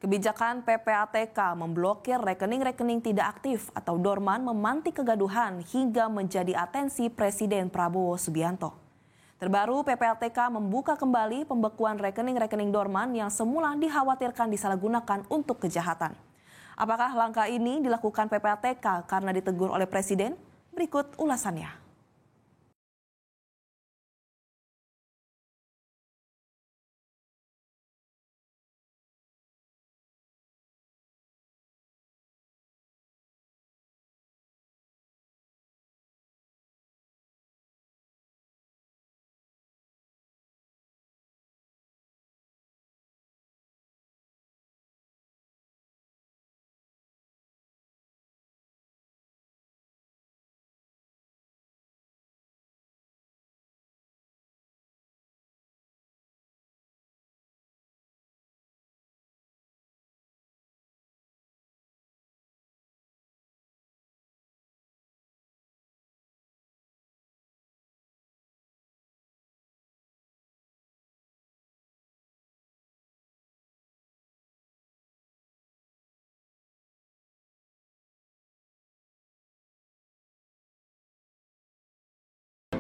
Kebijakan PPATK memblokir rekening-rekening tidak aktif atau dorman memantik kegaduhan hingga menjadi atensi Presiden Prabowo Subianto. Terbaru, PPATK membuka kembali pembekuan rekening-rekening dorman yang semula dikhawatirkan disalahgunakan untuk kejahatan. Apakah langkah ini dilakukan PPATK karena ditegur oleh Presiden? Berikut ulasannya.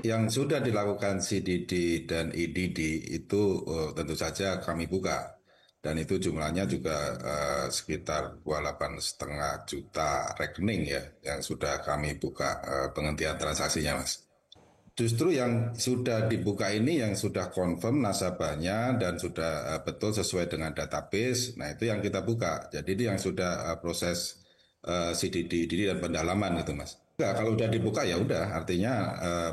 Yang sudah dilakukan CDD dan EDD itu tentu saja kami buka, dan itu jumlahnya juga sekitar 28,5 juta rekening ya yang sudah kami buka penghentian transaksinya, Mas. Justru yang sudah dibuka ini yang sudah confirm nasabahnya dan sudah betul sesuai dengan database. Nah, itu yang kita buka. Jadi itu yang sudah proses CDD dan pendalaman gitu, Mas. Enggak, kalau udah dibuka ya udah, artinya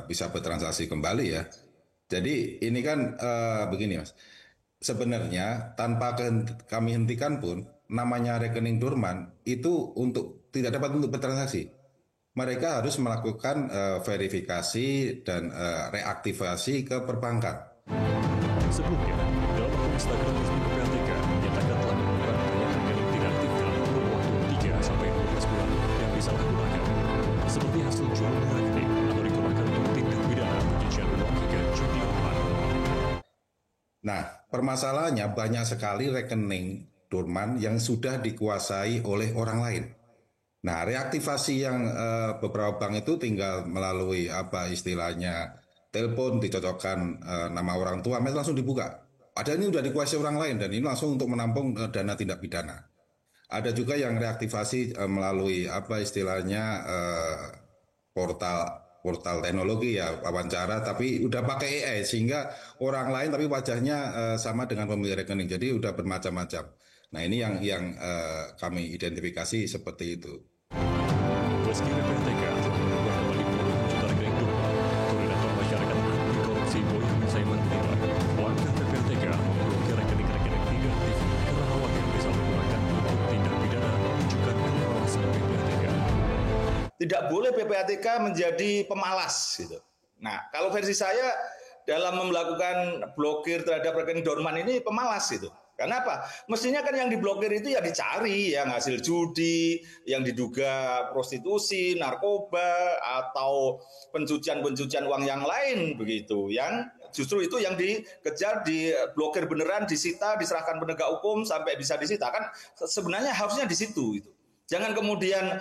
bisa bertransaksi kembali ya. Jadi ini kan begini, Mas. Sebenarnya tanpa kami hentikan pun, namanya rekening dorman itu tidak dapat untuk bertransaksi. Mereka harus melakukan verifikasi dan reaktivasi ke perbankan. Sebelumnya, dalam akun Instagram resmi PPATK menyatakan telah menemukan banyak rekening tidak aktif dalam kurun waktu 3-12 bulan yang disalahgunakan, seperti hasil jual beli rekening atau digunakan untuk tindak pidana pencucian uang hingga judi online. Nah, permasalahannya banyak sekali rekening dorman yang sudah dikuasai oleh orang lain. Nah, reaktivasi yang beberapa bank itu tinggal melalui apa istilahnya telepon, dicocokkan nama orang tua, langsung dibuka. Padahal ini sudah dikuasai orang lain dan ini langsung untuk menampung dana tindak pidana. Ada juga yang reaktivasi melalui apa istilahnya portal teknologi ya, wawancara, tapi udah pakai AI sehingga orang lain tapi wajahnya sama dengan pemilik rekening. Jadi udah bermacam-macam. Nah, ini yang kami identifikasi seperti itu. Meski PPATK telah membuka kembali puluhan juta rekening dorman, Koordinator Masyarakat Anti Korupsi Boyolali Saiman menilai langkah PPATK memblokir rekening-rekening tidak aktif karena khawatir disalahgunakan untuk tindak pidana menunjukkan pengawasan PPATK. Tidak boleh PPATK menjadi pemalas gitu. Nah, kalau versi saya dalam melakukan blokir terhadap rekening dorman ini pemalas gitu. Karena apa? Mestinya kan yang diblokir itu ya dicari yang hasil judi, yang diduga prostitusi, narkoba, atau pencucian uang yang lain begitu. Yang justru itu yang dikejar, diblokir beneran, disita, diserahkan penegak hukum sampai bisa disita. Kan sebenarnya harusnya di situ gitu. Jangan kemudian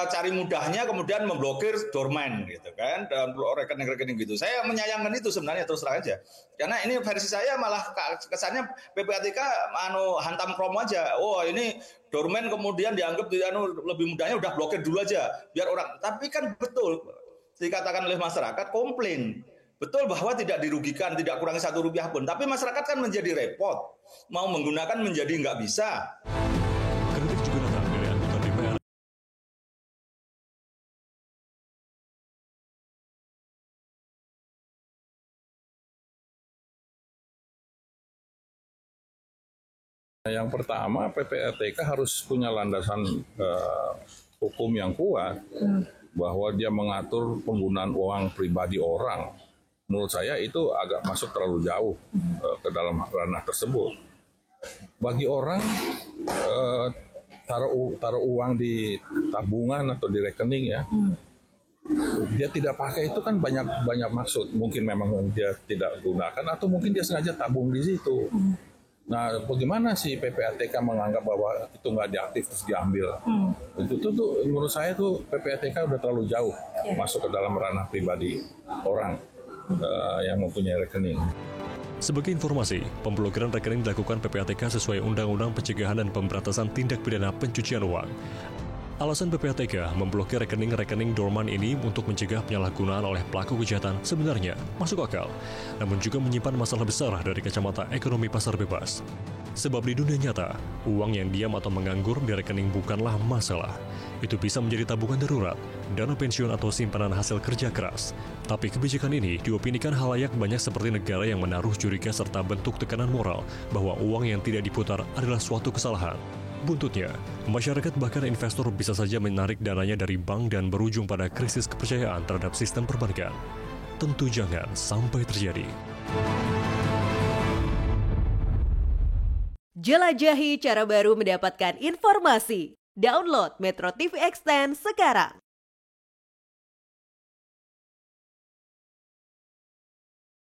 cari mudahnya kemudian memblokir dorman gitu kan, dan rekening-rekening gitu. Saya menyayangkan itu sebenarnya, terus terang aja. Karena ini versi saya malah kesannya PPATK hantam kromo aja. Oh, ini dorman kemudian dianggap lebih mudahnya udah blokir dulu aja biar orang. Tapi kan betul dikatakan oleh masyarakat komplain. Betul bahwa tidak dirugikan, tidak kurangi Rp1 pun. Tapi masyarakat kan menjadi repot. Mau menggunakan menjadi nggak bisa. Kritik juga datang dari anggota DPR. Yang pertama, PPATK harus punya landasan hukum yang kuat bahwa dia mengatur penggunaan uang pribadi orang. Menurut saya itu agak masuk terlalu jauh ke dalam ranah tersebut. Bagi orang taruh uang di tabungan atau di rekening ya, dia tidak pakai itu kan banyak maksud. Mungkin memang dia tidak gunakan atau mungkin dia sengaja tabung di situ. Nah, bagaimana sih PPATK menganggap bahwa itu nggak diaktif terus diambil? Itu tuh menurut saya tuh PPATK udah terlalu jauh masuk ke dalam ranah pribadi orang yang mempunyai rekening. Sebagai informasi, pemblokiran rekening dilakukan PPATK sesuai Undang-Undang Pencegahan dan Pemberantasan Tindak Pidana Pencucian Uang. Alasan PPATK memblokir rekening-rekening dorman ini untuk mencegah penyalahgunaan oleh pelaku kejahatan sebenarnya masuk akal, namun juga menyimpan masalah besar dari kacamata ekonomi pasar bebas. Sebab di dunia nyata, uang yang diam atau menganggur di rekening bukanlah masalah. Itu bisa menjadi tabungan darurat, dana pensiun atau simpanan hasil kerja keras. Tapi kebijakan ini diopinikan halayak banyak seperti negara yang menaruh curiga serta bentuk tekanan moral bahwa uang yang tidak diputar adalah suatu kesalahan. Buntutnya, masyarakat bahkan investor bisa saja menarik dananya dari bank dan berujung pada krisis kepercayaan terhadap sistem perbankan. Tentu jangan sampai terjadi. Jelajahi cara baru mendapatkan informasi. Download Metro TV Extend sekarang.